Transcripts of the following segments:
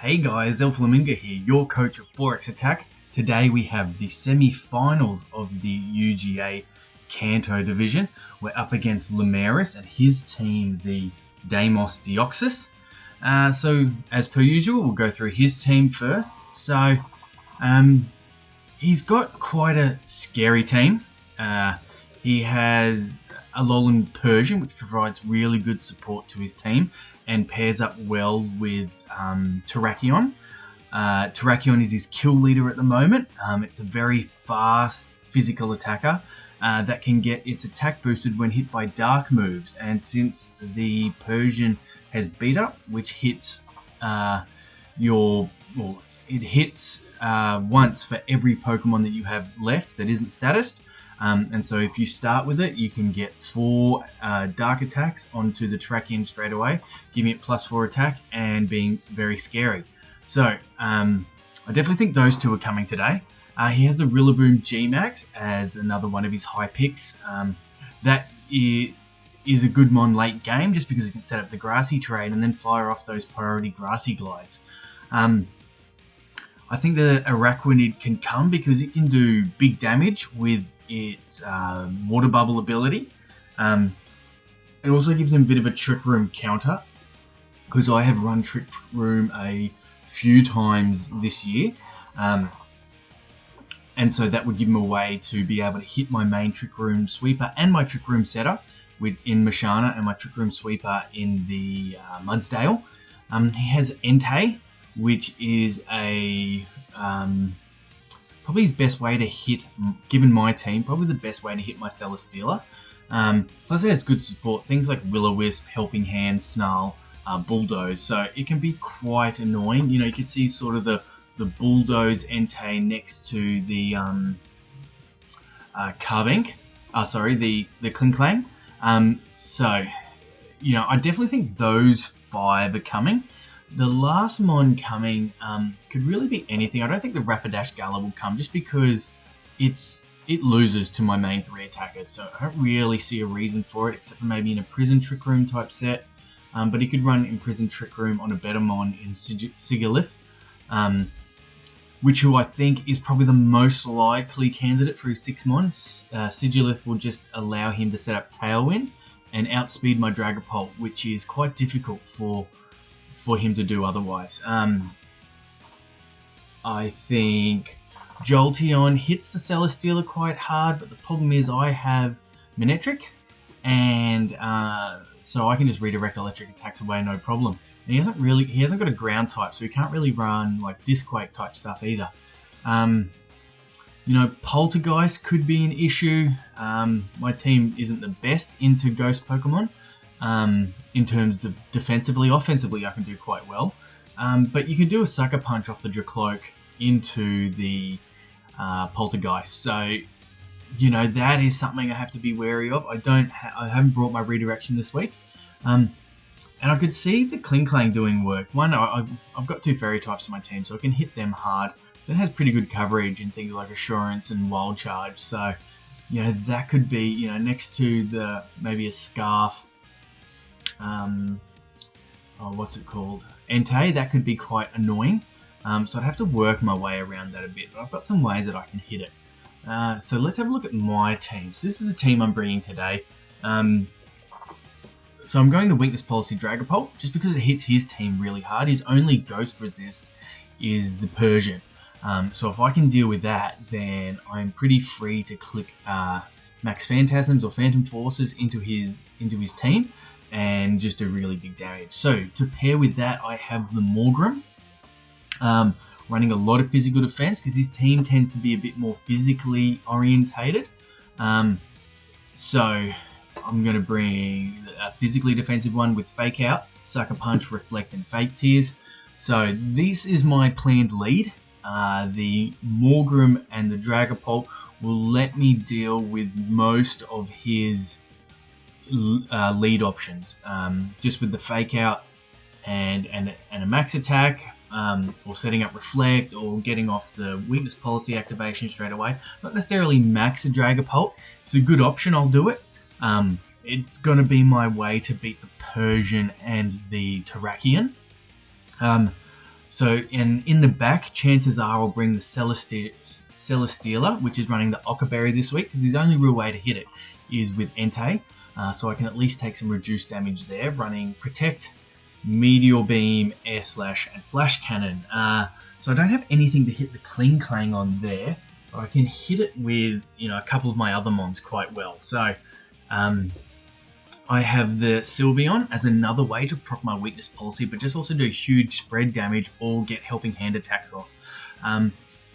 Hey guys, Elflamingo here, your coach of Forex Attack. Today we have the semi-finals of the UGA Kanto division. We're up against Lumaris and his team, the Deimos Deoxys. So as per usual, we'll go through his team first. So he's got quite a scary team. He has a Alolan Persian, which provides really good support to his team and pairs up well with Terrakion. Terrakion is his kill leader at the moment. It's a very fast physical attacker that can get its attack boosted when hit by dark moves. And since the Persian has beat up, which hits it hits once for every Pokemon that you have left that isn't statused. And so if you start with it, you can get 4 dark attacks onto the Terrakion straight away, giving it +4 attack and being very scary. So I definitely think those two are coming today. He has a Rillaboom G-Max as another one of his high picks. That is a good mon late game just because you can set up the grassy trade and then fire off those priority grassy glides. I think the Araquanid can come because it can do big damage with its water bubble ability. It also gives him a bit of a Trick Room counter because I have run Trick Room a few times this year. And so that would give him a way to be able to hit my main Trick Room sweeper and my Trick Room setter in Mashana and my Trick Room sweeper in the Mudsdale. He has Entei, which is a probably his best way to hit, given my team, probably the best way to hit my Celesteela. Plus it has good support, things like Will-O-Wisp, Helping Hand, Snarl, Bulldoze, so it can be quite annoying. You know, you can see sort of the Bulldoze Entei next to the Carbank, the Klinklang. So, you know, I definitely think those 5 are coming. The last mon coming could really be anything. I don't think the Rapidash Gala will come just because it loses to my main 3 attackers. So I don't really see a reason for it except for maybe in a Prison Trick Room type set. But he could run in Prison Trick Room on a better mon in Sigilith, who I think is probably the most likely candidate for his 6 mon. Sigilith will just allow him to set up Tailwind and outspeed my Dragapult, which is quite difficult for him to do otherwise. I think Jolteon hits the Celesteela quite hard, but the problem is I have Manectric, and so I can just redirect electric attacks away no problem. And he hasn't got a ground type, so he can't really run like Disquake type stuff either. You know, Polteageist could be an issue. My team isn't the best into Ghost Pokemon. In terms of defensively. Offensively, I can do quite well. But you can do a Sucker Punch off the Dracloak into the Polteageist. So, you know, that is something I have to be wary of. I haven't brought my redirection this week. And I could see the Klinklang doing work. One, I've got 2 fairy types in my team, so I can hit them hard. It has pretty good coverage in things like Assurance and Wild Charge. So, you know, that could be, you know, next to maybe a Scarf. What's it called? Entei, that could be quite annoying. So I'd have to work my way around that a bit, but I've got some ways that I can hit it. So let's have a look at my team. So this is a team I'm bringing today. So I'm going the Weakness Policy Dragapult, just because it hits his team really hard. His only Ghost Resist is the Persian. So if I can deal with that, then I'm pretty free to click Max Phantasms or Phantom Forces into his team and just do really big damage. So to pair with that, I have the Morgrem, running a lot of physical defense because his team tends to be a bit more physically orientated. So I'm going to bring a physically defensive one with Fake Out, Sucker Punch, Reflect, and Fake Tears. So this is my planned lead. The Morgrem and the Dragapult will let me deal with most of his lead options, just with the Fake Out and a max attack, or setting up Reflect, or getting off the Weakness Policy activation straight away. Not necessarily max a Dragapult. It's a good option, I'll do it. It's going to be my way to beat the Persian and the Terrakion. So, and in the back, chances are I'll bring the Celesteela, which is running the Ockerberry this week, because his only real way to hit it is with Entei. So I can at least take some reduced damage there, running Protect, Meteor Beam, Air Slash, and Flash Cannon. So I don't have anything to hit the Cling Clang on there, but I can hit it with, you know, a couple of my other mons quite well. So I have the Sylveon as another way to proc my weakness policy, but just also do huge spread damage or get helping hand attacks off.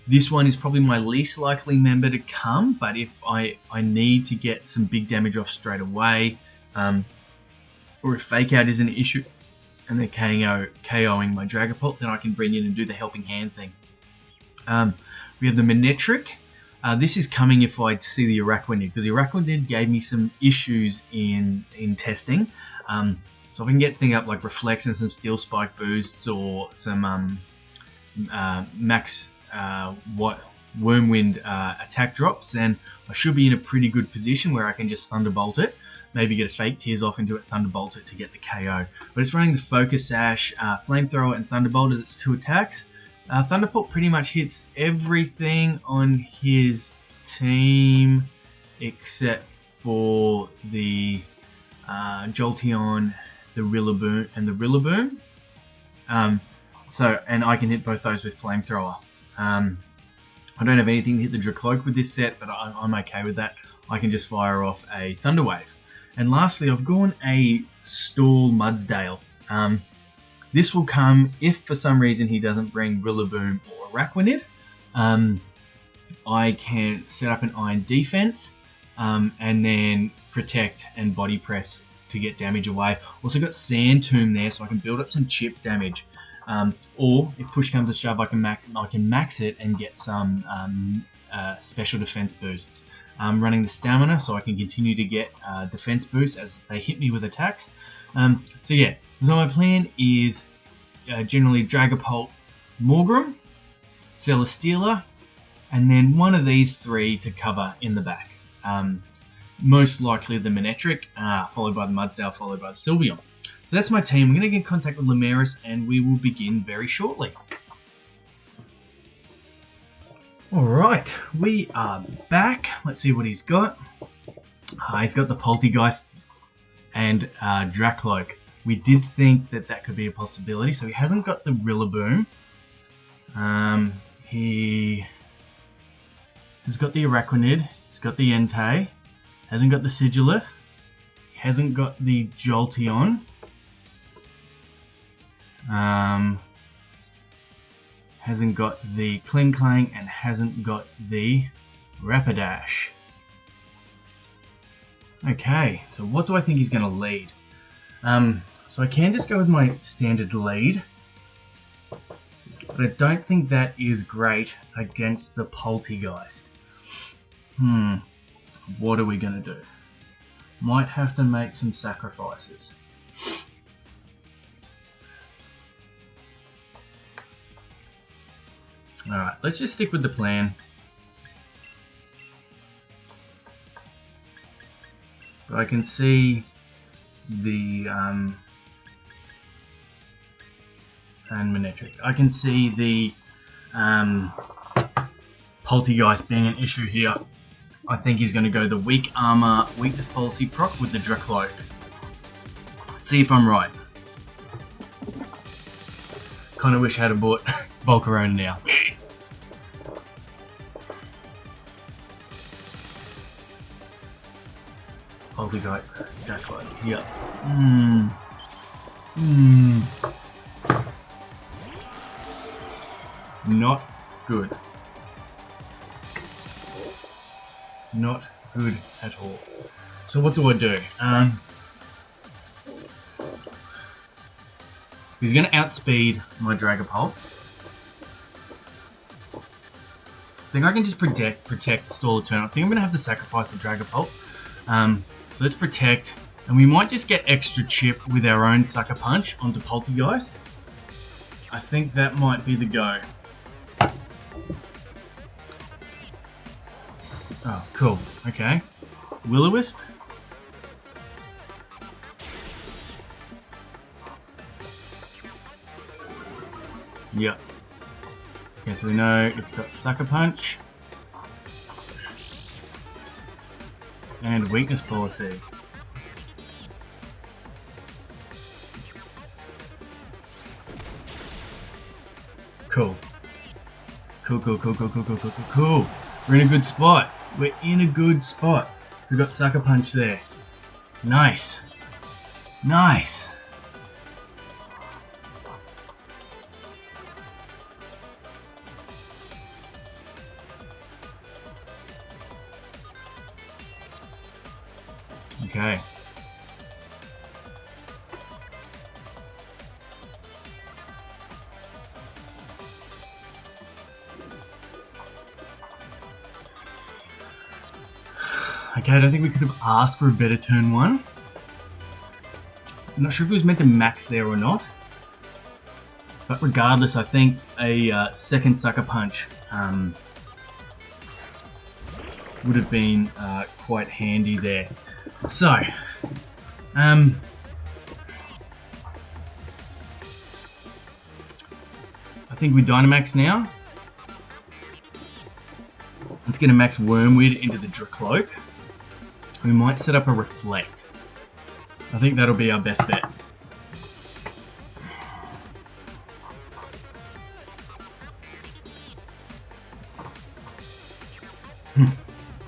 This one is probably my least likely member to come, but if I need to get some big damage off straight away, or if Fake Out is an issue and they're KOing my Dragapult, then I can bring in and do the helping hand thing. We have the Manectric. This is coming if I see the Araquanid, because the Araquanid gave me some issues in testing. So if I can get things up like Reflex and some Steel Spike boosts, or some max Wormwind attack drops, then I should be in a pretty good position where I can just Thunderbolt it, maybe get a Fake Tears off into it, Thunderbolt it to get the KO. But it's running the Focus Sash, Flamethrower, and Thunderbolt as its 2 attacks. Thunderbolt pretty much hits everything on his team except for the Jolteon, the Rillaboom, and the Rillaboom. And I can hit both those with Flamethrower. I don't have anything to hit the Dracloak with this set, but I'm okay with that. I can just fire off a Thunder Wave. And lastly, I've gone a Stall Mudsdale. This will come if for some reason he doesn't bring Rillaboom or Araquanid. I can set up an Iron Defense and then Protect and Body Press to get damage away. Also got Sand Tomb there, so I can build up some chip damage. Or if push comes to shove, I can max it and get some special defense boosts. I'm running the Stamina, so I can continue to get defense boosts as they hit me with attacks. So yeah. So my plan is generally Dragapult, Morgrem, Celesteela, and then one of these 3 to cover in the back. Most likely the Manectric, followed by the Mudsdale, followed by the Sylveon. So that's my team. I'm going to get in contact with Lumaris and we will begin very shortly. Alright, we are back. Let's see what he's got. He's got the Polteageist and Dracloak. We did think that could be a possibility, so he hasn't got the Rillaboom. He has got the Araquanid, he's got the Entei, hasn't got the Sigilif, hasn't got the Jolteon, hasn't got the Cling Clang, and hasn't got the Rapidash. Okay, so what do I think he's going to lead? So I can just go with my standard lead, but I don't think that is great against the Polteageist. What are we going to do? Might have to make some sacrifices. Alright, let's just stick with the plan. But I can see the and Manectric. I can see the Polteageist being an issue here. I think he's going to go the weak armor, weakness policy proc with the Dracloak. See if I'm right. Kind of wish I had bought Volcarona now. Polteageist, Dracloak. Yep. Not good. Not good at all. So what do I do? He's going to outspeed my Dragapult. I think I can just protect, stall a turn. I think I'm going to have to sacrifice the Dragapult. So let's protect. And we might just get extra chip with our own Sucker Punch onto Polteageist. I think that might be the go. Oh, cool. Okay. Will-O-Wisp. Yep. Okay, so we know it's got Sucker Punch. And Weakness Policy. Cool. Cool. We're in a good spot. We're in a good spot. We've got Sucker Punch there. Nice. Nice. Okay. Okay, I don't think we could have asked for a better turn one. I'm not sure if it was meant to max there or not. But regardless, I think a second Sucker Punch would have been quite handy there. So, I think we Dynamax now. Let's get a Max Wormwood into the Dracloak. We might set up a Reflect. I think that'll be our best bet.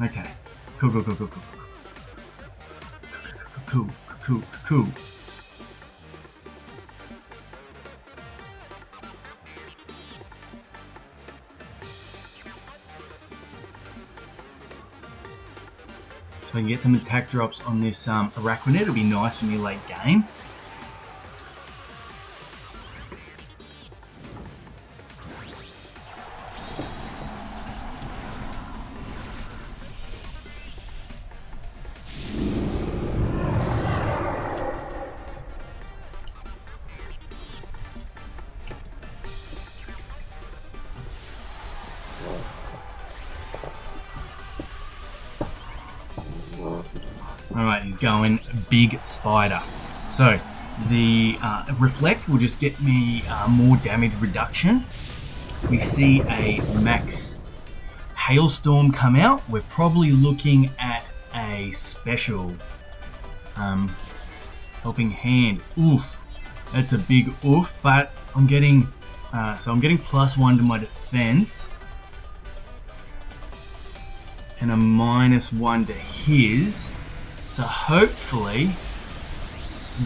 Okay. Cool. So I can get some attack drops on this Araquanid. It'll be nice for me late game. Alright, he's going Big Spider. So, the Reflect will just get me more damage reduction. We see a Max Hailstorm come out. We're probably looking at a special Helping Hand. Oof, that's a big oof, but I'm getting so I'm getting +1 to my defense and a -1 to his. So hopefully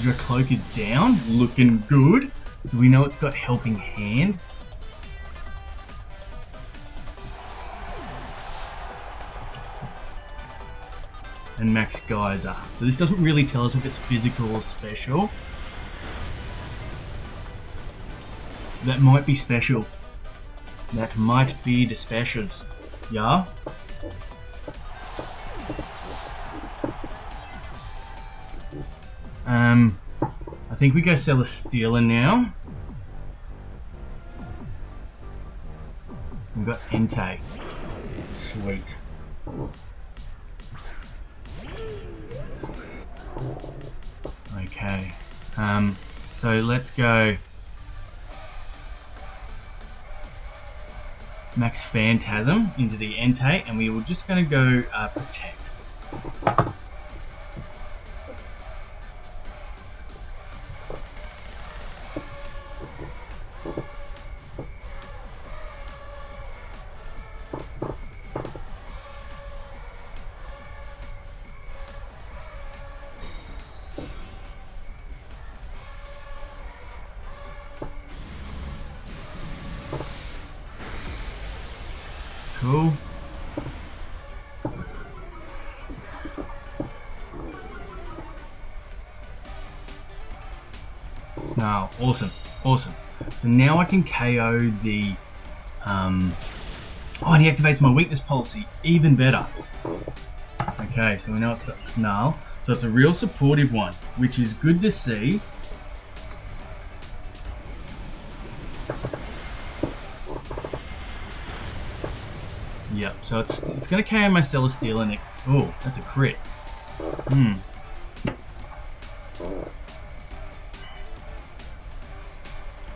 Dracloak is down, looking good. So we know it's got Helping Hand. And Max Geyser. So this doesn't really tell us if it's physical or special. That might be special. That might be the specials. Yeah? I think we go Celesteela now. We've got Entei. Sweet. Okay. So let's go Max Phantasm into the Entei, and we were just going to go Protect. Cool. Snarl. Awesome. Awesome. So now I can KO the... Oh, and he activates my weakness policy. Even better. Okay, so we know it's got Snarl. So it's a real supportive one, which is good to see. Yep, so it's going to KO my Celesteela next. Oh, that's a crit.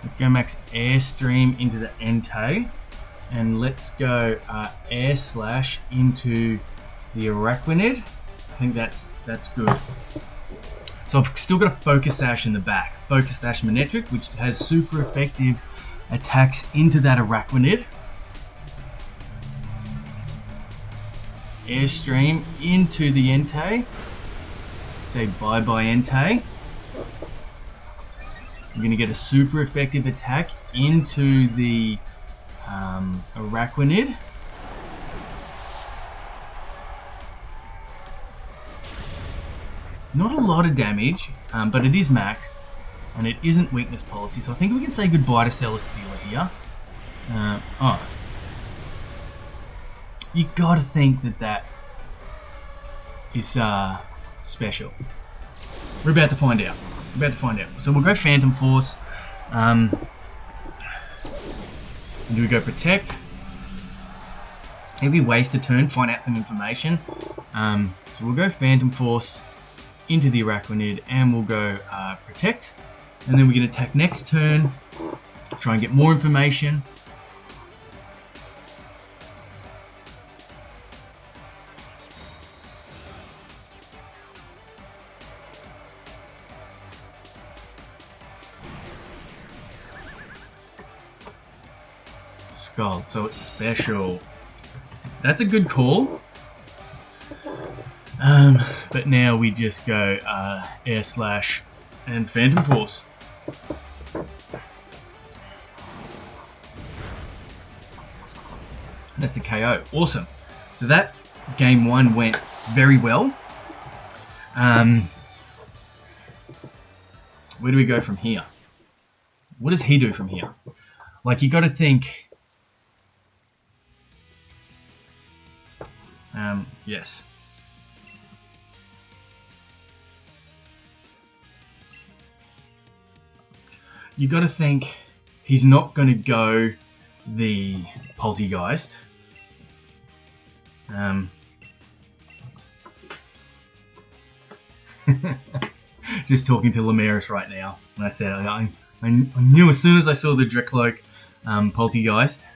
It's go max Airstream into the Entei. And let's go Air Slash into the Araquanid. I think that's good. So I've still got a Focus Sash in the back. Focus Sash Manectric, which has super effective attacks into that Araquanid. Airstream into the Entei. Say bye-bye Entei. I'm going to get a super effective attack into the Araquanid. Not a lot of damage, but it is maxed, and it isn't weakness policy, so I think we can say goodbye to Celesteela here. You gotta think that is special. We're about to find out. So we'll go Phantom Force. Do we go Protect? Maybe waste a turn, find out some information. So we'll go Phantom Force into the Araquanid, and we'll go Protect. And then we're going to attack next turn, try and get more information. Scald, so it's special. That's a good call. But now we just go Air Slash and Phantom Force. That's a KO. Awesome. So that game one went very well. Where do we go from here? What does he do from here? Like, you got to think. Yes. You got to think he's not going to go the Polteageist. Just talking to Lumaris right now, and I said I knew as soon as I saw the Drecloak Polteageist,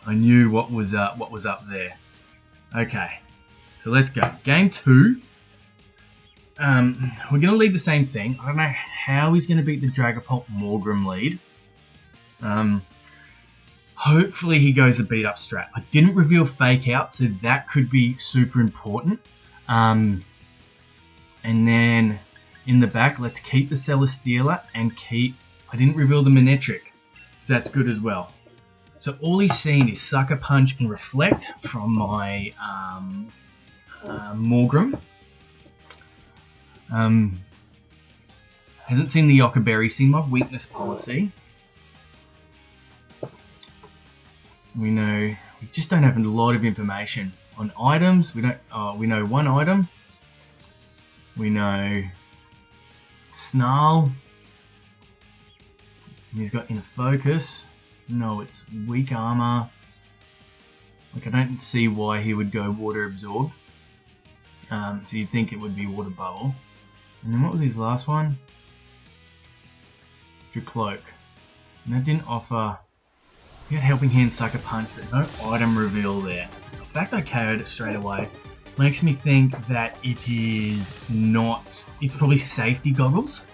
I knew what was up there. Okay, so let's go. Game two. We're going to lead the same thing. I don't know how he's going to beat the Dragapult Morgrem lead. Hopefully he goes a beat up strat. I didn't reveal Fake Out, so that could be super important. And then in the back, let's keep the Celesteela and keep... I didn't reveal the Manectric, so that's good as well. So all he's seen is Sucker Punch and Reflect from my Morgrem. Hasn't seen the Yoka Berry, seen my weakness policy. We just don't have a lot of information on items. We know one item. We know Snarl. And he's got Inner Focus. No, it's weak armor. Like, I don't see why he would go Water Absorb. So you'd think it would be Water Bubble. And then what was his last one? Drecloak. And that didn't offer... He had Helping Hand, Sucker Punch, but no item reveal there. The fact I KO'd it straight away makes me think that it is not... It's probably Safety Goggles.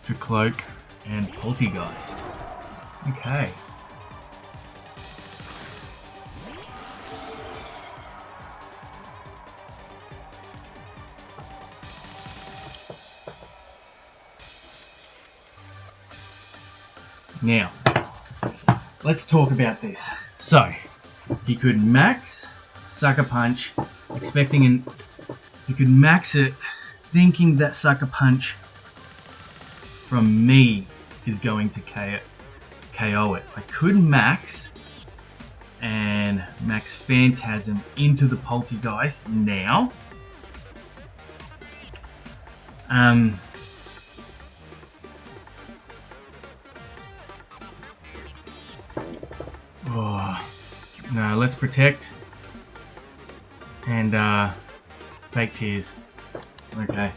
Drecloak and Polteageist. Okay. Now, let's talk about this. So, he could max Sucker Punch, expecting he could max it, thinking that Sucker Punch from me is going to KO it. I could max and max Phantasm into the Polteageist now. Oh, no, let's Protect and Fake Tears. Okay.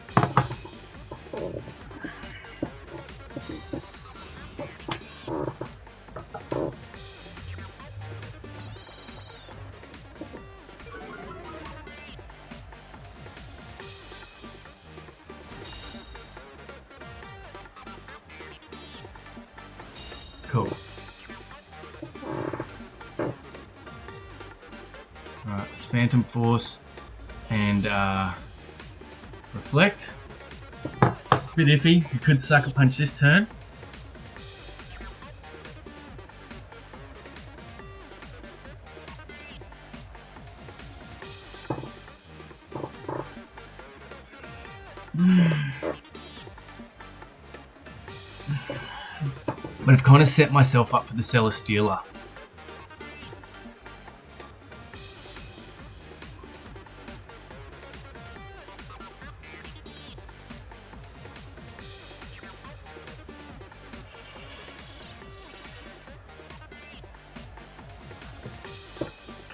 Cool. Alright, let's Phantom Force and Reflect. Bit iffy. You could Sucker Punch this turn. But I've kind of set myself up for the Celesteela.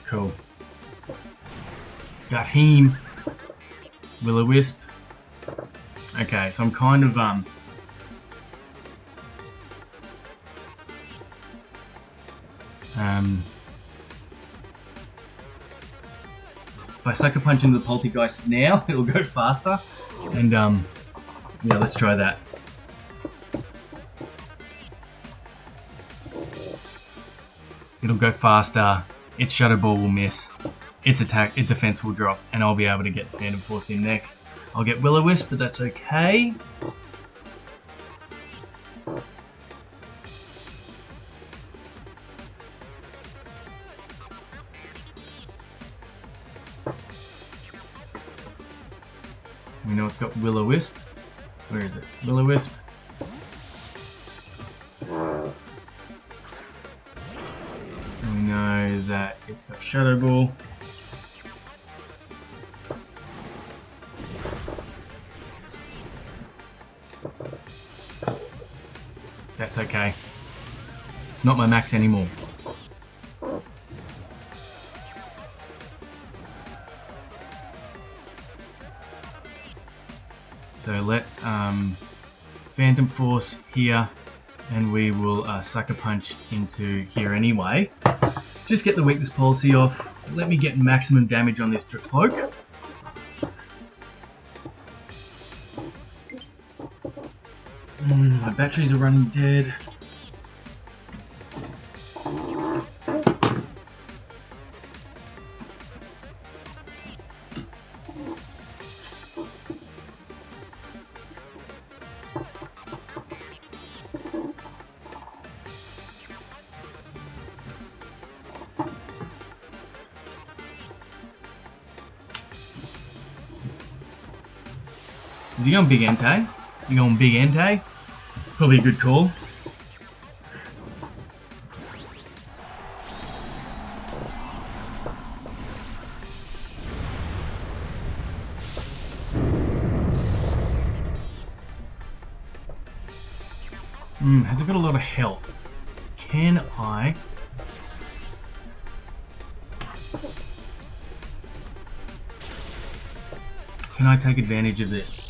Cool. Got him. Will-O-Wisp. Okay, so I'm kind of if I Sucker Punch into the Polteageist now, it'll go faster. And yeah, let's try that. It'll go faster. Its Shadow Ball will miss. Its defense will drop, and I'll be able to get the Phantom Force in next. I'll get Will-O-Wisp, but that's okay. We know it's got Will-O-Wisp. Where is it? Will-O-Wisp. We know that it's got Shadow Ball. That's okay. It's not my max anymore. So let's Phantom Force here, and we will Sucker Punch into here anyway. Just get the weakness policy off. Let me get maximum damage on this Dracloak. My batteries are running dead. Is he going Big Entei? Is he going Big Entei? Probably a good call. Has it got a lot of health? Can I... take advantage of this?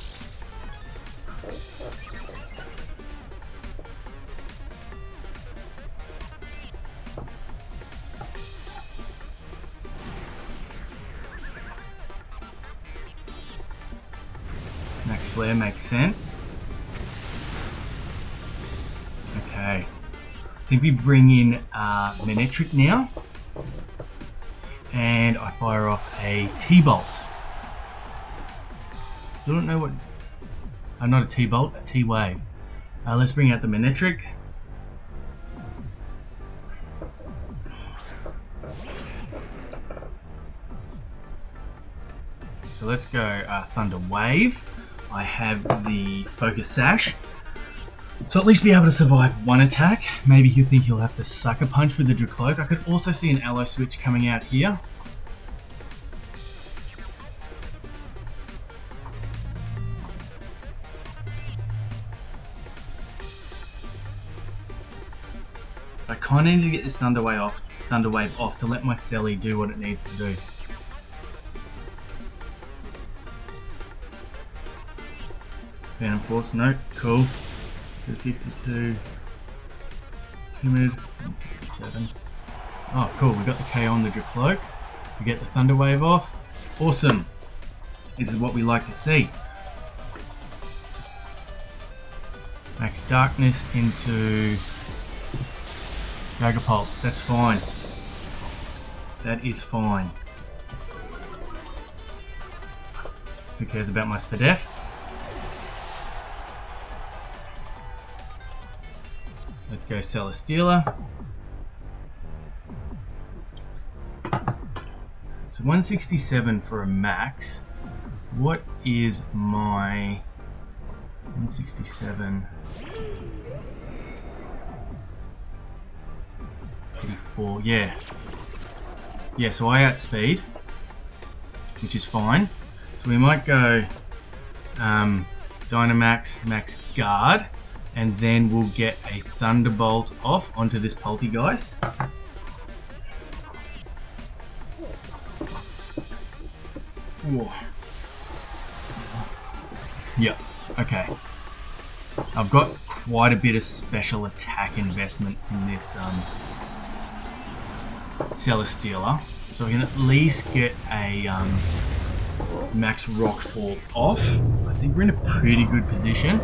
Max Flare makes sense. Okay. I think we bring in Manectric now. And I fire off a T-Bolt. So I don't know what... not a T-Bolt, a T-Wave. Let's bring out the Manectric. So let's go Thunder Wave. I have the Focus Sash. So at least be able to survive one attack. Maybe he'll think he'll have to Sucker Punch with the Dracloak. I could also see an Aloe Switch coming out here. I kind of need to get this Thunder Wave off to let my Selly do what it needs to do. Phantom Force, no, cool. 52, Timid, and 67. Oh, cool, we got the KO on the Dracloak. We get the Thunder Wave off. Awesome. This is what we like to see. Max Darkness into Dragapult, that's fine. That is fine. Who cares about my Spadef? Let's go Celesteela. So 167 for a max. What is my 167? 84, yeah. Yeah, so I outspeed, which is fine. So we might go Dynamax, Max Guard, and then we'll get a Thunderbolt off onto this Polteageist. Whoa. Yep, okay. I've got quite a bit of special attack investment in this Celesteela, so we can at least get a Max Rockfall off. I think we're in a pretty good position.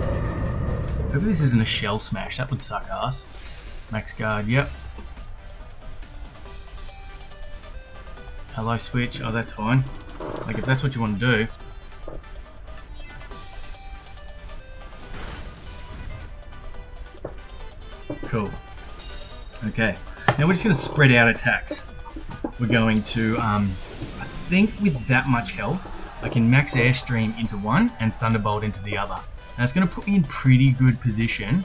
Hope this isn't a Shell Smash, that would suck ass. Max Guard, yep. Hello Switch, oh that's fine. Like if that's what you want to do. Cool. Okay, now we're just going to spread out attacks. We're going to, I think with that much health, I can Max Airstream into one and Thunderbolt into the other. Now it's going to put me in pretty good position.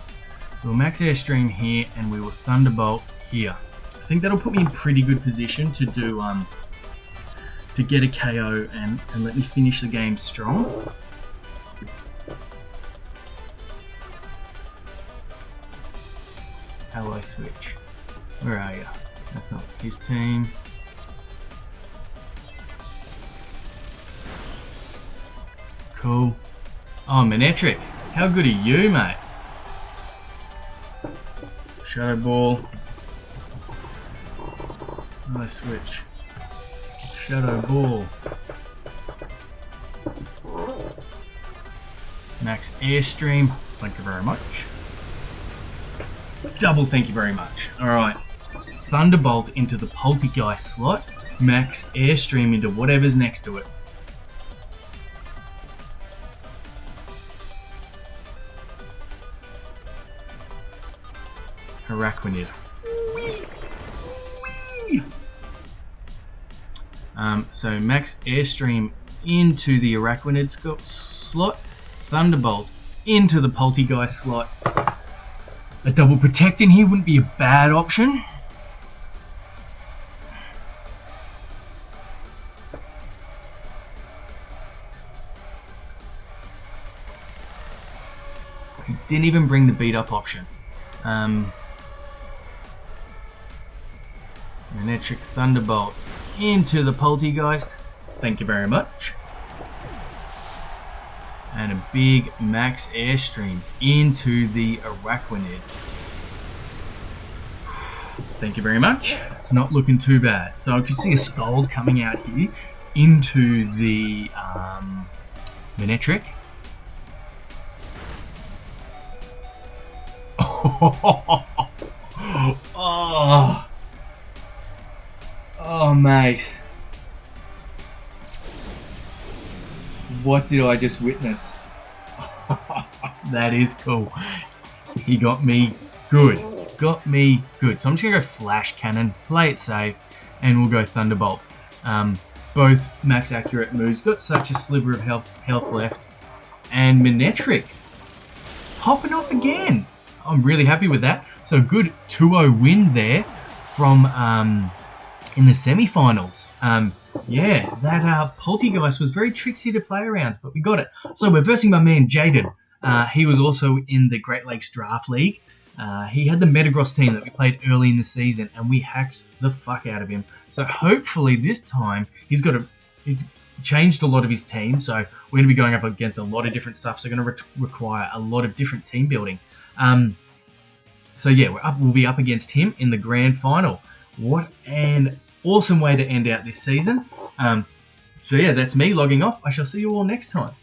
So we'll Max Airstream here and we will Thunderbolt here. I think that'll put me in pretty good position to do, to get a KO and let me finish the game strong. Hello Switch, where are you? That's not his team. Cool. Oh, Manectric, how good are you, mate? Shadow Ball. Nice Switch. Shadow Ball. Max Airstream, thank you very much. Double thank you very much. Alright. Thunderbolt into the Polteageist slot. Max Airstream into whatever's next to it. Araquanid. So Max Airstream into the Araquanid slot. Thunderbolt into the Polteageist slot. A double protect in here wouldn't be a bad option. He didn't even bring the beat up option. Manectric Thunderbolt into the Polteageist. Thank you very much. And a big Max Airstream into the Araquanid. Thank you very much. It's not looking too bad. So I could see a Scald coming out here into the Manectric. Oh, mate. What did I just witness? That is cool. He got me good. Got me good. So I'm just going to go Flash Cannon, play it safe, and we'll go Thunderbolt. Both max accurate moves. Got such a sliver of health left. And Manectric popping off again. I'm really happy with that. So good 2-0 win there from in the semi-finals. Yeah, that Polteageist was very tricksy to play around, but we got it. So we're versing my man Jaden. He was also in the Great Lakes Draft League. He had the Metagross team that we played early in the season, and we hacked the fuck out of him. So hopefully this time he's changed a lot of his team. So we're going to be going up against a lot of different stuff. So going to require a lot of different team building. So yeah, we'll be up against him in the grand final. What an awesome way to end out this season. So yeah, that's me logging off. I shall see you all next time.